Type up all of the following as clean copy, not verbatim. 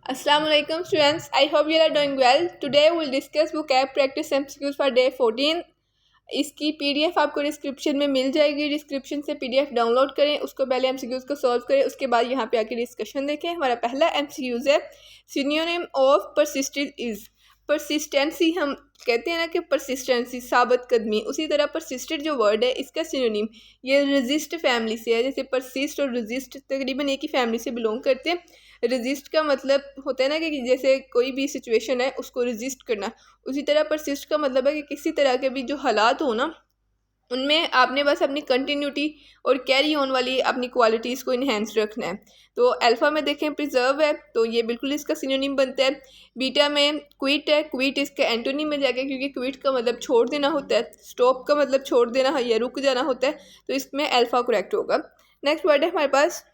Assalamu alaikum students. I hope you are doing well. Today we will discuss vocab practice MCQs for day 14. इसकी PDF आपको description में मिल जाएगी। Description से PDF download करें, उसको पहले एमसीक्यूज को सॉल्व करें, उसके बाद यहाँ पे आके डिस्कशन देखें। हमारा पहला एमसीक्यूज है synonym of persistent is. Persistency हम कहते हैं ना कि परसिस्टेंसी साबित कदमी, उसी तरह परसिस्टेंट जो वर्ड है इसका सिनोनिम ये रेजिस्ट फैमिली से है। जैसे परसिस्ट और रेजिस्ट तकरीबन एक ही फैमिली से बिलोंग करते हैं। रेजिस्ट का मतलब होता है ना कि जैसे कोई भी सिचुएशन है उसको रेजिस्ट करना, उसी तरह परसिस्ट का मतलब है कि किसी तरह के भी जो हालात हो ना उनमें आपने बस अपनी कंटिन्यूटी और कैरी ऑन वाली अपनी क्वालिटीज़ को इन्हेंस रखना है। तो अल्फ़ा में देखें प्रिजर्व है, तो ये बिल्कुल इसका सिनोनिम बनता है। बीटा में क्विट है, क्विट इसका एंटोनिम में जाके, क्योंकि क्विट का मतलब छोड़ देना होता है, स्टॉप का मतलब छोड़ देना या रुक जाना होता है, तो इसमें अल्फ़ा करेक्ट होगा। नेक्स्ट वर्ड है हमारे पास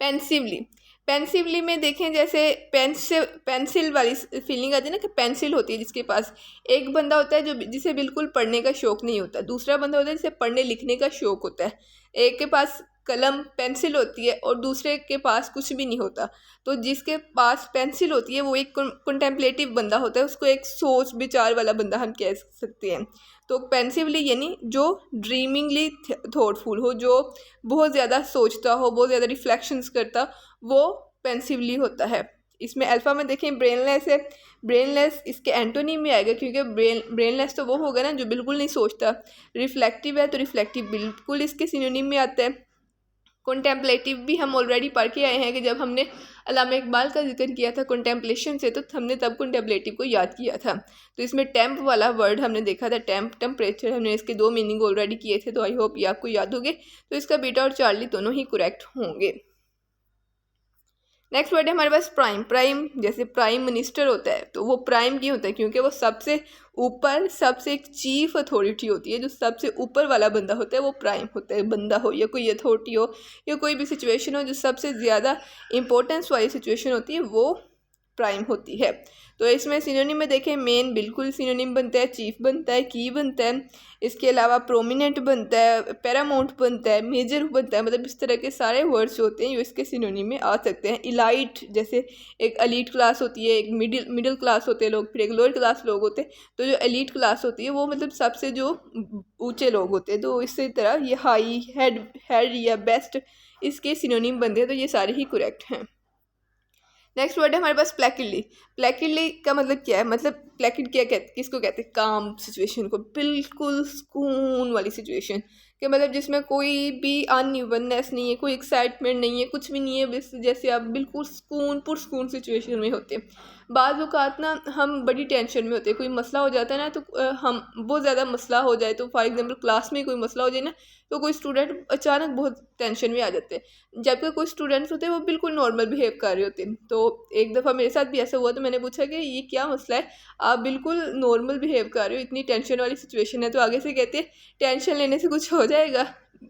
पेंसिवली। पेंसिवली में देखें जैसे पेंसिल वाली फीलिंग आती है ना कि पेंसिल होती है जिसके पास, एक बंदा होता है जो जिसे बिल्कुल पढ़ने का शौक़ नहीं होता, दूसरा बंदा होता है जिसे पढ़ने लिखने का शौक़ होता है। एक के पास कलम पेंसिल होती है और दूसरे के पास कुछ भी नहीं होता। तो जिसके पास पेंसिल होती है वो एक कंटेम्पलेटिव बंदा होता है, उसको एक सोच विचार वाला बंदा हम कह सकते हैं। तो पेंसिवली यानी जो ड्रीमिंगली थॉटफुल हो, जो बहुत ज़्यादा सोचता हो, बहुत ज़्यादा रिफ्लेक्शंस करता, वो पेंसिवली होता है। इसमें अल्फ़ा में देखें ब्रेनलेस है, ब्रेनलेस इसके एंटोनिम में आएगा, क्योंकि ब्रेनलेस तो वो होगा ना जो बिल्कुल नहीं सोचता। रिफ्लेक्टिव है तो रिफ्लेक्टिव बिल्कुल इसके सिनोनिम में आता है। कंटेम्पलेटिव भी हम ऑलरेडी पढ़ के आए हैं कि जब हमने अल्लामा इकबाल का जिक्र किया था कंटेम्पलेशन से, तो हमने तब कंटेम्पलेटिव को याद किया था। तो इसमें टेम्प वाला वर्ड हमने देखा था, टेम्प टेम्परेचर, हमने इसके दो मीनिंग ऑलरेडी किए थे, तो आई होप ये आपको याद होंगे। तो इसका बीटा और चार्ली दोनों ही करेक्ट होंगे। नेक्स्ट वर्ड है हमारे पास प्राइम। प्राइम जैसे प्राइम मिनिस्टर होता है, तो वो प्राइम क्यों होता है? क्योंकि वो सबसे ऊपर, सबसे एक चीफ अथॉरिटी होती है, जो सबसे ऊपर वाला बंदा होता है वो प्राइम होता है। बंदा हो या कोई अथॉरिटी हो या कोई भी सिचुएशन हो, जो सबसे ज़्यादा इंपॉर्टेंस वाली सिचुएशन होती है वो प्राइम होती है। तो इसमें सिनोनिम में देखें मेन बिल्कुल सिनोनिम बनता है, चीफ बनता है, की बनता है, इसके अलावा प्रोमिनेंट बनता है, पैरामाउंट बनता है, मेजर बनता है। मतलब इस तरह के सारे वर्ड्स होते हैं जो इसके सिनोनिम में आ सकते हैं। इलाइट जैसे एक एलीट क्लास होती है, एक मिडिल क्लास होते हैं लोग, फिर एक लोअर क्लास लोग होते हैं। तो जो एलीट क्लास होती है वो मतलब सबसे जो ऊँचे लोग होते हैं। तो इसी तरह ये हाई, हेड या बेस्ट इसके सिनोनिम बनते हैं। तो ये सारे ही करेक्ट हैं। नेक्स्ट वर्ड है हमारे पास प्लेकिडली। प्लेकिडली का मतलब क्या है? मतलब प्लेकिड क्या कहते, किसको कहते हैं? काम सिचुएशन को, बिल्कुल सुकून वाली सिचुएशन कि मतलब जिसमें कोई भी अनइवननेस नहीं है, कोई एक्साइटमेंट नहीं है, कुछ भी नहीं है, बस जैसे आप बिल्कुल सुकून पुरसुकून सिचुएशन में होते हैं। बाद वक़ात ना हम बड़ी टेंशन में होते हैं, कोई मसला हो जाता है ना, तो हम बहुत ज़्यादा मसला हो जाए, तो फॉर एग्जांपल क्लास में कोई मसला हो जाए ना, तो कोई स्टूडेंट अचानक बहुत टेंशन में आ जाते हैं, जबकि कोई स्टूडेंट्स होते हैं वो बिल्कुल नॉर्मल बिहेव कर रहे होते हैं। तो एक दफ़ा मेरे साथ भी ऐसा हुआ, तो मैंने पूछा कि ये क्या मसला है, आप बिल्कुल नॉर्मल बिहेव कर रहे हो, इतनी टेंशन वाली सिचुएशन है। तो आगे से कहते हैं टेंशन लेने से कुछ हो जाएगा,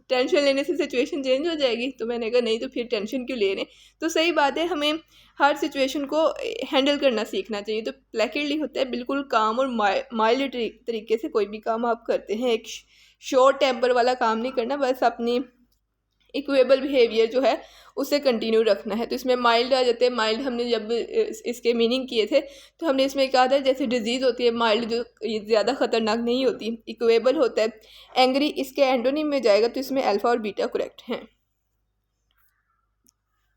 टेंशन लेने से सिचुएशन चेंज हो जाएगी। तो मैंने कहा नहीं, तो फिर टेंशन क्यों ले रहे हैं? तो सही बात है, हमें हर सिचुएशन को हैंडल करना सीखना चाहिए। तो प्लेकिडली होता है बिल्कुल काम और माइल्ड तरीके से कोई भी काम आप करते हैं। एक शॉर्ट टेम्पर वाला काम नहीं करना, बस अपनी इक्वेबल बिहेवियर जो है उसे कंटिन्यू रखना है। तो इसमें माइल्ड आ जाते हैं। माइल्ड हमने जब इसके मीनिंग किए थे तो हमने इसमें कहा था जैसे डिजीज़ होती है माइल्ड, जो ज़्यादा ख़तरनाक नहीं होती। इक्वेबल होता है। एंग्री इसके एंटोनिम में जाएगा, तो इसमें अल्फ़ा और बीटा करेक्ट हैं।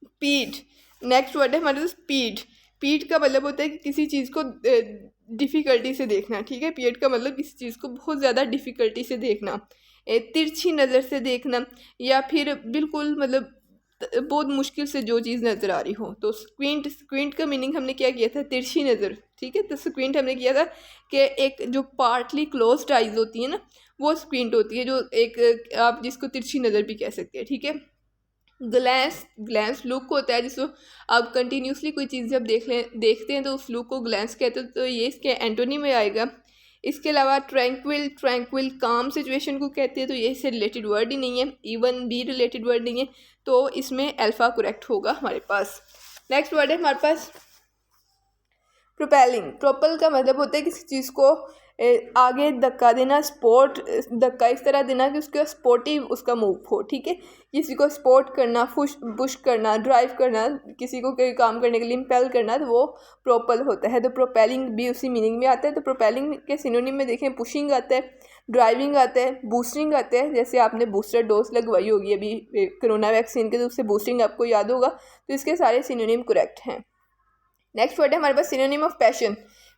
स्पीड, नेक्स्ट वर्ड है हमारे पास स्पीड। स्पीड का मतलब होता है कि किसी चीज़ को डिफ़िकल्टी से देखना, ठीक है। पीड का मतलब किसी चीज़ को बहुत ज़्यादा डिफ़िकल्टी से देखना, तिरछी नज़र से देखना, या फिर बिल्कुल मतलब बहुत मुश्किल से जो चीज़ नज़र आ रही हो। तो स्क्विंट, स्क्विंट का मीनिंग हमने क्या किया था? तिरछी नज़र, ठीक है। तो स्क्विंट हमने किया था कि एक जो पार्टली क्लोज्ड आइज होती है ना, वो स्क्विंट होती है, जो एक आप जिसको तिरछी नज़र भी कह सकते हैं, ठीक है। ग्लैंस, ग्लैंस लुक होता है जिसको आप कंटिन्यूसली कोई चीज़ जब देखते हैं तो उस लुक को ग्लैंस कहते हैं। तो ये इसके एंटोनी में आएगा। इसके अलावा ट्रैंक्विल, ट्रैंक्विल काम सिचुएशन को कहते हैं, तो ये इससे रिलेटेड वर्ड ही नहीं है, इवन भी रिलेटेड वर्ड नहीं है। तो इसमें अल्फ़ा करेक्ट होगा हमारे पास। नेक्स्ट वर्ड है हमारे पास प्रोपेलिंग। प्रोपल का मतलब होता है किसी चीज़ को आगे धक्का देना, स्पोर्ट धक्का इस तरह देना कि उसके स्पोर्टिव उसका मूव हो, ठीक है। किसी को सपोर्ट करना, पुश करना, ड्राइव करना, किसी को कोई काम करने के लिए इम्पेल करना, तो वो प्रोपल होता है। तो प्रोपेलिंग भी उसी मीनिंग में आता है। तो प्रोपेलिंग के सिनोनिम में देखें पुशिंग आता है, ड्राइविंग आता है, बूस्टिंग आता है। जैसे आपने बूस्टर डोज लगवाई होगी अभी कोरोना वैक्सीन के, तो उससे बूस्टिंग आपको याद होगा। तो इसके सारे सिनोनिम करेक्ट हैं। नेक्स्ट वर्ड है हमारे पास सिनोनिम ऑफ पैशन।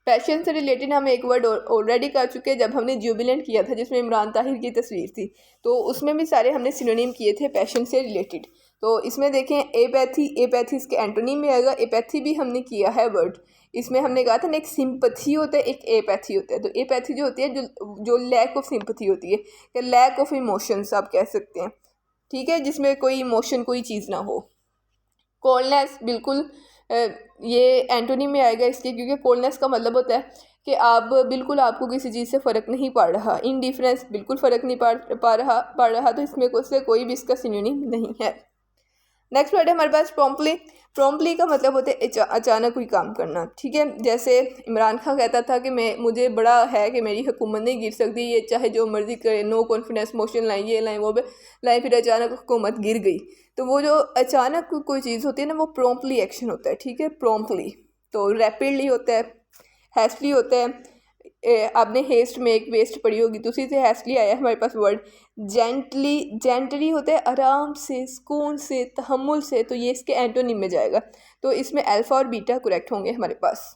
पैशन से रिलेटेड हम एक वर्ड ऑलरेडी कर चुके हैं जब हमने जुबिलेंट किया था, जिसमें इमरान ताहिर की तस्वीर थी। तो उसमें भी सारे हमने सिनोनिम किए थे पैशन से रिलेटेड। तो इसमें देखें एपैथी, एपैथी इसके एंटोनिम में आएगा। एपैथी भी हमने किया है वर्ड। इसमें हमने कहा था ना, एक सिंपथी होता है, एक एपैथी होता है। तो एपैथी जो होती है, जो लैक ऑफ सिंपथी होती है, या लैक ऑफ इमोशंस आप कह सकते हैं, ठीक है, जिसमें कोई इमोशन कोई चीज़ ना हो। कोल्डनेस बिल्कुल ये एंटोनिम में आएगा इसके, क्योंकि कोल्डनेस का मतलब होता है कि आप बिल्कुल, आपको किसी चीज़ से फ़र्क नहीं पड़ रहा। इनडिफरेंस, बिल्कुल फ़र्क नहीं पड़ रहा। तो इसमें से कोई भी इसका सिनोनिम नहीं है। नेक्स्ट वर्ड है हमारे पास प्रॉम्प्टली। प्रॉम्प्टली का मतलब होता है अचानक कोई काम करना, ठीक है। जैसे इमरान खान कहता था कि मुझे बड़ा है कि मेरी हुकूमत नहीं गिर सकती, ये चाहे जो मर्जी करे, नो कॉन्फिडेंस मोशन लाएं, ये लाएं, वो लाएं, फिर अचानक हुकूमत गिर गई। तो वो जो अचानक कोई चीज़ होती है ना, वो प्रॉम्प्टली एक्शन होता है, ठीक है, प्रॉम्प्टली। तो रैपिडली होता है, हैस्टली होता है। आपने हेस्ट में एक वेस्ट पढ़ी होगी, तो उसी से हैस्टली आया है हमारे पास वर्ड। जेंटली, जेंटली होता है आराम से, सुकून से, तहम्मुल से। तो ये इसके एंटोनिम में जाएगा। तो इसमें अल्फा और बीटा करेक्ट होंगे हमारे पास।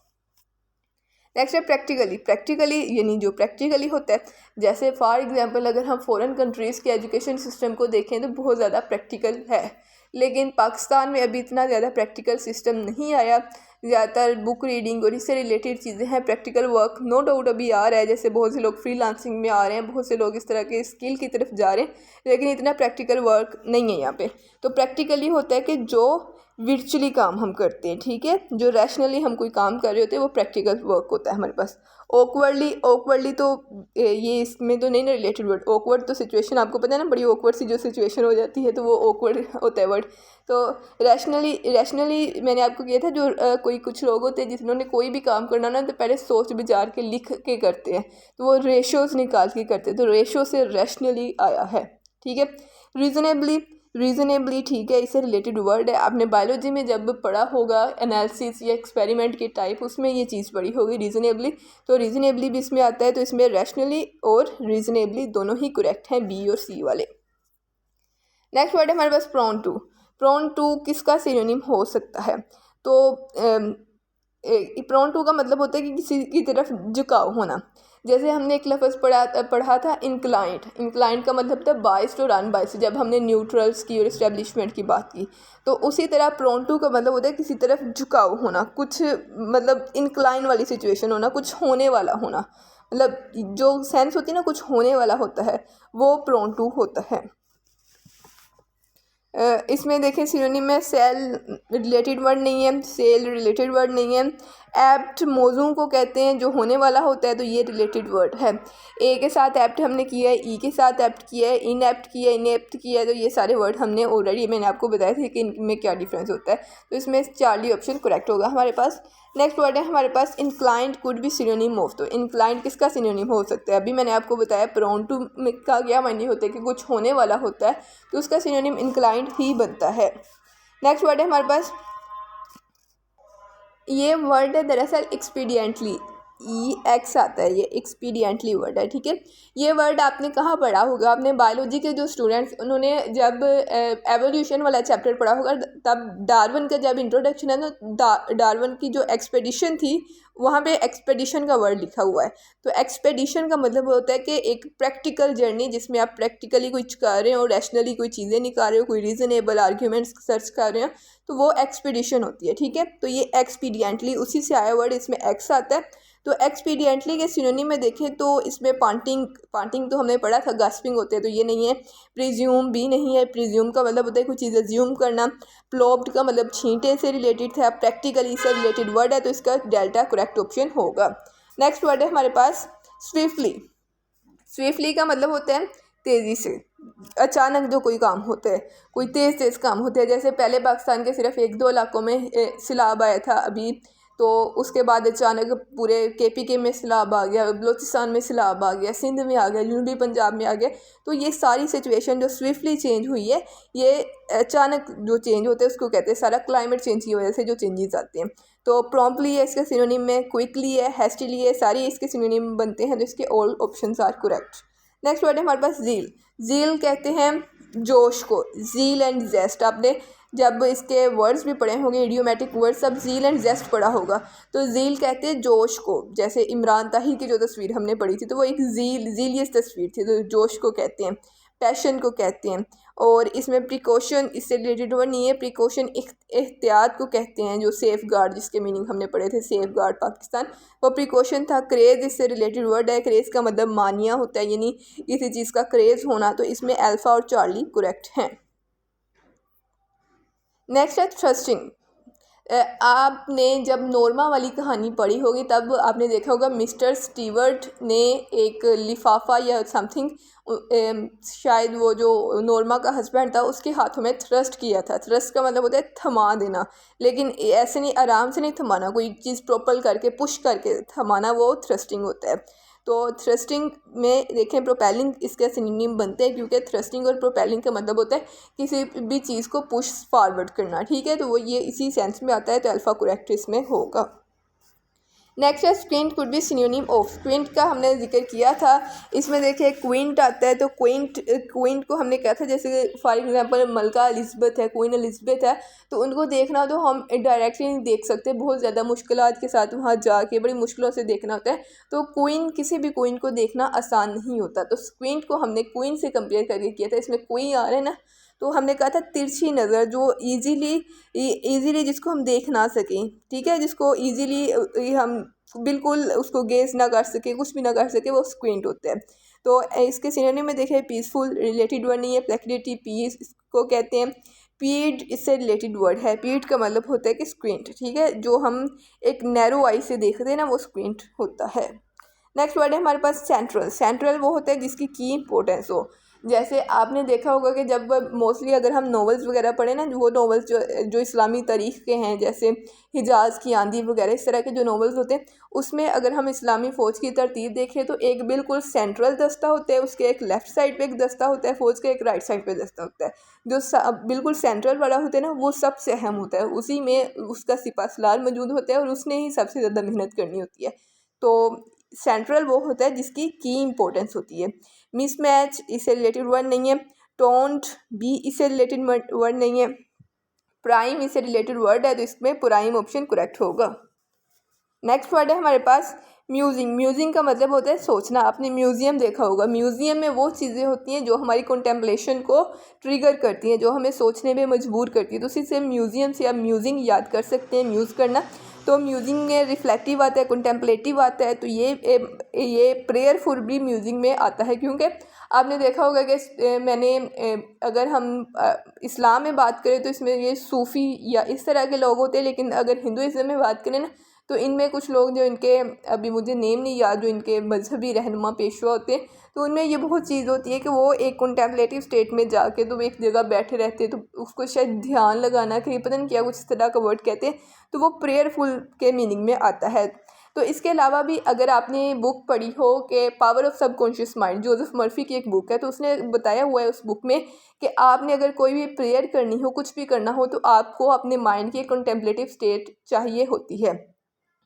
नेक्स्ट है प्रैक्टिकली। प्रैक्टिकली यानी जो प्रैक्टिकली होता है, जैसे फॉर एग्जांपल अगर हम फॉरेन कंट्रीज़ के एजुकेशन सिस्टम को देखें तो बहुत ज़्यादा प्रैक्टिकल है, लेकिन पाकिस्तान में अभी इतना ज़्यादा प्रैक्टिकल सिस्टम नहीं आया। ज़्यादातर बुक रीडिंग और इससे रिलेटेड चीज़ें हैं। प्रैक्टिकल वर्क नो डाउट अभी आ रहा है, जैसे बहुत से लोग फ्रीलांसिंग में आ रहे हैं, बहुत से लोग इस तरह के स्किल की तरफ जा रहे हैं, लेकिन इतना प्रैक्टिकल वर्क नहीं है यहाँ पे। तो प्रैक्टिकली होता है कि जो वर्चुअली काम हम करते हैं, ठीक है, जो रैशनली हम कोई काम कर रहे होते हैं, वो प्रैक्टिकल वर्क होता है हमारे पास। ऑकवर्डली तो ये इसमें तो नहीं ना रिलेटेड वर्ड। ऑकवर्ड तो सिचुएशन आपको पता है ना, बड़ी ऑकवर्ड सी जो सिचुएशन हो जाती है, तो वो ऑकवर्ड होता है वर्ड। तो रैशनली मैंने आपको किया था, जो कोई कुछ लोग होते हैं जिन्होंने कोई भी काम करना ना, तो पहले सोच विचार के लिख के करते हैं, तो वो रेशोज़ निकाल के करते हैं। तो रेशो से रैशनली आया है, ठीक है। रीज़नेबली ठीक है, इससे रिलेटेड वर्ड है। आपने बायोलॉजी में जब पढ़ा होगा एनालिसिस या एक्सपेरिमेंट के टाइप, उसमें ये चीज़ पढ़ी होगी रीज़नेबली। तो रीज़नेबली भी इसमें आता है। तो इसमें रैशनली और रीज़नेबली दोनों ही करेक्ट हैं, बी और सी वाले। नेक्स्ट वर्ड है हमारे पास प्रोन टू। प्रोन टू किसका सिनोनिम हो सकता है? तो प्रोन टू का मतलब होता है कि किसी की तरफ झुकाव होना। जैसे हमने एक लफ्ज़ पढ़ा था इंक्लाइंड। इंक्लाइंड का मतलब था बाइस्ड और अनबाइस्ड, जब हमने न्यूट्रल्स की और इस्टेब्लिशमेंट की बात की। तो उसी तरह प्रोन टू का मतलब होता है किसी तरफ झुकाव होना, कुछ मतलब इंक्लाइन वाली सिचुएशन होना, कुछ होने वाला होना, मतलब जो सेंस होती है ना, कुछ होने वाला होता है, वो प्रोन टू होता है। इसमें देखें सिनोनिम में सेल रिलेटेड वर्ड नहीं है, सेल रिलेटेड वर्ड नहीं है। एप्ट मौजू को कहते हैं जो होने वाला होता है, तो ये रिलेटेड वर्ड है। ए के साथ एप्ट हमने किया है, ई के साथ एप्ट किया है, इनएप्ट किया है, इनएप्ट किया है। तो ये सारे वर्ड हमने ऑलरेडी, मैंने आपको बताया था कि इनमें क्या डिफरेंस होता है। तो इसमें चार्ली ऑप्शन करेक्ट होगा हमारे पास। नेक्स्ट वर्ड है हमारे पास inclined could be synonym of. तो इंक्लाइंड किसका सिनोनिम हो सकता है? अभी मैंने आपको बताया प्रोन टू का क्या मायने होता है कि कुछ होने वाला होता है, तो उसका सिनोनिम इंक्लाइंड ही बनता है। नेक्स्ट वर्ड है हमारे पास, ये वर्ड है दरअसल एक्सपीडियंटली, एक्स आता है, ये एक्सपीडियंटली वर्ड है, ठीक है। ये वर्ड आपने कहाँ पढ़ा होगा? आपने बायोलॉजी के जो स्टूडेंट्स, उन्होंने जब एवोल्यूशन वाला चैप्टर पढ़ा होगा, तब डार्विन का जब इंट्रोडक्शन है ना, डार्विन की जो एक्सपेडिशन थी, वहाँ पे एक्सपेडिशन का वर्ड लिखा हुआ है। तो एक्सपेडिशन का मतलब होता है कि एक प्रैक्टिकल जर्नी, जिसमें आप प्रैक्टिकली कुछ कर रहे हो, रैशनली कोई चीज़ें निकाल रहे हो, कोई रीज़नेबल आर्ग्यूमेंट्स सर्च कर रहे हो, तो वो एक्सपेडिशन होती है, ठीक है। तो ये एक्सपीडियंटली उसी से आया वर्ड, इसमें एक्स आता है। तो एक्सपीडियंटली के सिनोनिम में देखें तो इसमें पांटिंग तो हमने पढ़ा था, गास्पिंग होते हैं, तो ये नहीं है। प्रिज्यूम भी नहीं है। प्रिज्यूम का मतलब होता है कुछ चीज़ अज्यूम करना। प्लोब्ड का मतलब छींटे से रिलेटेड था। प्रैक्टिकली से रिलेटेड वर्ड है, तो इसका डेल्टा करेक्ट ऑप्शन होगा। नेक्स्ट वर्ड है हमारे पास स्विफ्टली। स्विफ्टली का मतलब होता है तेज़ी से, अचानक जो कोई काम होता है, कोई तेज़ काम होता है। जैसे पहले पाकिस्तान के सिर्फ 1-2 इलाकों में सैलाब आया था, अभी तो उसके बाद अचानक पूरे KPK में सैलाब आ गया, बलूचिस्तान में सैलाब आ गया, सिंध में आ गया, जनूबी पंजाब में आ गया। तो ये सारी सिचुएशन जो स्विफ्टली चेंज हुई है, ये अचानक जो चेंज होते हैं उसको कहते हैं सारा क्लाइमेट चेंज की वजह से जो चेंजेस आते हैं। तो प्रॉम्प्टली है इसका सिनोनिम में, क्विकली है, हैस्टिली है, सारी इसके सिनोनिम बनते हैं। तो इसके all options are correct. Next word है हमारे पास ज़ील। ज़ील कहते हैं जोश को, ज़ील एंड जेस्ट। आपने जब इसके वर्ड्स भी पढ़े होंगे, इडियोमेटिक वर्ड्स, सब ज़ील एंड जेस्ट पढ़ा होगा। तो ज़ील कहते हैं जोश को, जैसे इमरान ताहिर की जो तस्वीर हमने पढ़ी थी तो वो एक ज़ीलियस तस्वीर थी, तो जोश को कहते हैं, पैशन को कहते हैं। और इसमें प्रिकॉशन, इससे रिलेटेड वर्ड नहीं है, प्रिकॉशन एहतियात को कहते हैं, जो सेफ़ गार्ड, जिसके मीनिंग हमने पढ़े थे, सेफ़ गार्ड पाकिस्तान, वो प्रिकॉशन था। क्रेज़ इससे रिलेटेड वर्ड है, क्रेज़ का मतलब मानिया होता है, यानी किसी चीज़ का क्रेज़ होना। तो इसमें अल्फ़ा और चार्ली करेक्ट हैं। नेक्स्ट है थ्रस्टिंग। आपने जब नॉर्मा वाली कहानी पढ़ी होगी तब आपने देखा होगा मिस्टर स्टीवर्ट ने एक लिफाफा या समथिंग, शायद वो जो नॉर्मा का हस्बैंड था उसके हाथों में थ्रस्ट किया था। थ्रस्ट का मतलब होता है थमा देना, लेकिन ऐसे नहीं, आराम से नहीं थमाना, कोई चीज़ प्रोपल करके पुश करके थमाना, वो थ्रस्टिंग होता है। तो थ्रस्टिंग में देखें प्रोपेलिंग इसके सिनोनिम बनते हैं, क्योंकि थ्रस्टिंग और प्रोपेलिंग का मतलब होता है किसी भी चीज़ को पुश फॉरवर्ड करना, ठीक है। तो वो ये इसी सेंस में आता है, तो अल्फ़ा करेक्ट इसमें होगा। नेक्स्ट है squint could be synonym of. Squint का हमने जिक्र किया था, इसमें देखिए क्विंट आता है, तो क्विंट को हमने कहा था, जैसे फॉर एग्जांपल मलका एलिज़ाबेथ है, क्वीन एलिज़ाबेथ है, तो उनको देखना तो हम डायरेक्टली नहीं देख सकते, बहुत ज़्यादा मुश्किलात के साथ वहाँ जाके बड़ी मुश्किलों से देखना होता है। तो क्वीन, किसी भी क्वीन को देखना आसान नहीं होता। तो स्क्विंट को हमने क्वीन से कंपेयर करके किया था, इसमें क्वीन आ रहा है ना, तो हमने कहा था तिरछी नज़र, जो इजीली जिसको हम देख ना सकें, ठीक है, जिसको इजीली हम बिल्कुल उसको गेस ना कर सके, कुछ भी ना कर सके, वो स्क्विंट होते हैं। तो इसके सिनोनिम में देखें पीसफुल, रिलेटेड वर्ड नहीं है, प्लेक्रिटी, पीस इसको कहते हैं। पीड इससे रिलेटेड वर्ड है, पीड का मतलब होता है कि स्क्विंट, ठीक है, जो हम एक नैरो आई से देखते हैं ना, वो स्क्विंट होता है। नेक्स्ट वर्ड है हमारे पास सेंट्रल। सेंट्रल वो होता है जिसकी की इंपॉर्टेंस हो। जैसे आपने देखा होगा कि जब मोस्टली अगर हम नॉवेल्स वगैरह पढ़ें ना, वो नॉवेल्स जो इस्लामी तारीख़ के हैं, जैसे हिजाज़ की आंधी वगैरह, इस तरह के जो नॉवेल्स होते हैं, उसमें अगर हम इस्लामी फ़ौज की तरतीब देखें तो एक बिल्कुल सेंट्रल दस्ता होता है, उसके एक लेफ़्ट साइड पे एक दस्ता होता है फ़ौज के, एक राइट साइड पे दस्ता होता है। जो बिल्कुल सेंट्रल वाला होता है ना, वो सबसे अहम होता है, उसी में उसका सिपाहीसालार मौजूद होता है और उसने ही सबसे ज़्यादा मेहनत करनी होती है। तो सेंट्रल वो होता है जिसकी की इंपॉर्टेंस होती है। मिसमैच इससे रिलेटेड वर्ड नहीं है। टोंट भी इससे रिलेटेड वर्ड नहीं है। प्राइम इससे रिलेटेड वर्ड है, तो इसमें प्राइम ऑप्शन करेक्ट होगा। नेक्स्ट वर्ड है हमारे पास म्यूजिंग। म्यूजिंग का मतलब होता है सोचना। आपने म्यूज़ियम देखा होगा, म्यूज़ियम में वो चीज़ें होती हैं जो हमारी कंटेम्पलेशन को ट्रिगर करती हैं, जो हमें सोचने में मजबूर करती है। तो उसी से म्यूज़ियम से आप म्यूजिंग याद कर सकते हैं, म्यूज़ करना। तो म्यूजिंग में रिफ्लेक्टिव आता है, कंटेम्पलेटिव आता है, तो ये प्रेयरफुल भी म्यूजिंग में आता है, क्योंकि आपने देखा होगा कि अगर हम इस्लाम में बात करें तो इसमें ये सूफ़ी या इस तरह के लोग होते हैं, लेकिन अगर हिंदुइज़्म में बात करें ना, तो इनमें कुछ लोग जो इनके, अभी मुझे नेम नहीं याद, जो इनके मजहबी रहनुमा पेशवा होते हैं, तो उनमें ये बहुत चीज़ होती है कि वो एक कंटेम्पलेटिव स्टेट में जाके तो वो एक जगह बैठे रहते हैं, तो उसको शायद ध्यान लगाना कि पता नहीं क्या कुछ इस तरह का वर्ड कहते हैं, तो वो प्रेयरफुल के मीनिंग में आता है। तो इसके अलावा भी अगर आपने बुक पढ़ी हो कि power of subconscious mind, Joseph Murphy की एक बुक है, तो उसने बताया हुआ है उस बुक में कि आपने अगर कोई भी प्रेयर करनी हो, कुछ भी करना हो, तो आपको अपने माइंड की एक कंटेम्पलेटिव स्टेट चाहिए होती है।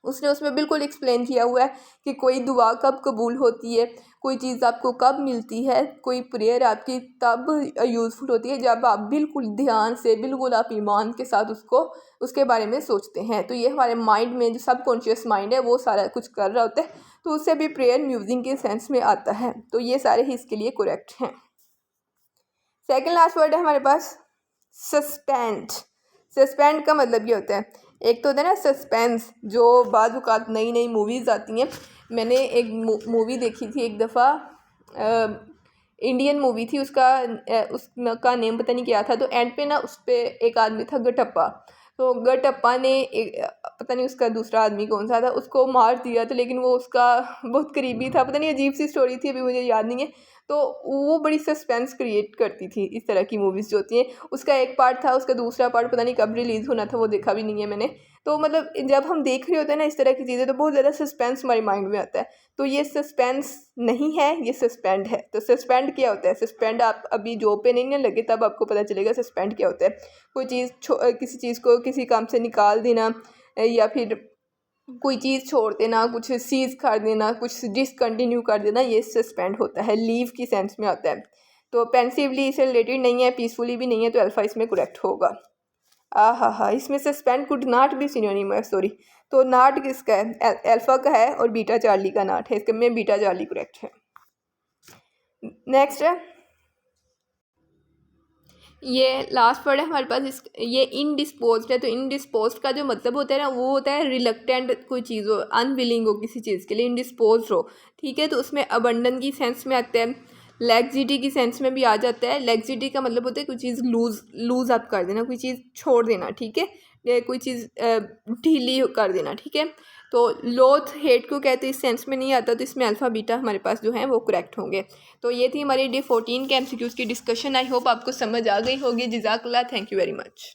उसने उसमें बिल्कुल एक्सप्लेन किया हुआ है कि कोई दुआ कब कबूल होती है, कोई चीज़ आपको कब मिलती है, कोई प्रेयर आपकी तब यूज़फुल होती है जब आप बिल्कुल ध्यान से, बिल्कुल आप ईमान के साथ उसके बारे में सोचते हैं। तो ये हमारे माइंड में जो सबकॉन्शियस माइंड है वो सारा कुछ कर रहा होता है, तो उससे भी प्रेयर म्यूजिंग के सेंस में आता है। तो ये सारे ही इसके लिए करेक्ट हैं। सेकेंड लास्ट वर्ड है हमारे पास सस्पेंड। सस्पेंड का मतलब ये होता है, एक तो होता है ना सस्पेंस, जो बाज़ औक़ात नई नई मूवीज़ आती हैं। मैंने एक मूवी देखी थी एक दफ़ा, इंडियन मूवी थी, उसका नेम पता नहीं क्या था। तो एंड पे ना उस पर एक आदमी था गटप्पा, तो गटप्पा ने पता नहीं उसका दूसरा आदमी कौन सा था, उसको मार दिया था, लेकिन वो उसका बहुत करीबी था, पता नहीं अजीब सी स्टोरी थी, अभी मुझे याद नहीं है। तो वो बड़ी सस्पेंस क्रिएट करती थी इस तरह की मूवीज़ जो होती हैं। उसका एक पार्ट था, उसका दूसरा पार्ट पता नहीं कब रिलीज़ होना था, वो देखा भी नहीं है मैंने। तो मतलब जब हम देख रहे होते हैं ना इस तरह की चीज़ें, तो बहुत ज़्यादा सस्पेंस हमारे माइंड में आता है। तो ये सस्पेंस नहीं है, ये सस्पेंड है। तो सस्पेंड क्या होता है? सस्पेंड आप अभी जॉब पे नहीं ना लगे तब आपको पता चलेगा सस्पेंड क्या होता है। कोई चीज़ किसी चीज़ को किसी काम से निकाल देना, या फिर कोई चीज़ छोड़ देना, कुछ सीज़ कर देना, कुछ डिसकंटिन्यू कर देना, ये सस्पेंड होता है, लीव की सेंस में आता है। तो पेंसिवली इससे रिलेटेड नहीं है, पीसफुली भी नहीं है, तो अल्फ़ा इसमें करेक्ट होगा। हा, इसमें suspend could not be synonym है, सॉरी। तो नॉट किसका है? अल्फ़ा का है और बीटा चार्ली का नॉट है, इसके में बीटा चार्ली करेक्ट है। नेक्स्ट है, ये लास्ट वर्ड है हमारे पास। ये इनडिस्पोज्ड है। तो इनडिस्पोज्ड का जो मतलब होता है ना, वो होता है रिलक्टेंट, कोई चीज़ हो, अनविलिंग हो किसी चीज़ के लिए, इनडिस्पोज्ड हो, ठीक है। तो उसमें अबंडन की सेंस में आता है, लैक्सिटी की सेंस में भी आ जाता है। लैक्सिटी का मतलब होता है कोई चीज़ लूज अप कर देना, कोई चीज़ छोड़ देना, ठीक है, या कोई चीज़ ढीली कर देना, ठीक है। तो लोथ हेट को कहते हैं, इस सेंस में नहीं आता, तो इसमें अल्फ़ा बीटा हमारे पास जो है वो करेक्ट होंगे। तो ये थी हमारी डे 14 के MCQs की डिस्कशन। आई होप आपको समझ आ गई होगी। जज़ाकल्लाह, थैंक यू वेरी मच।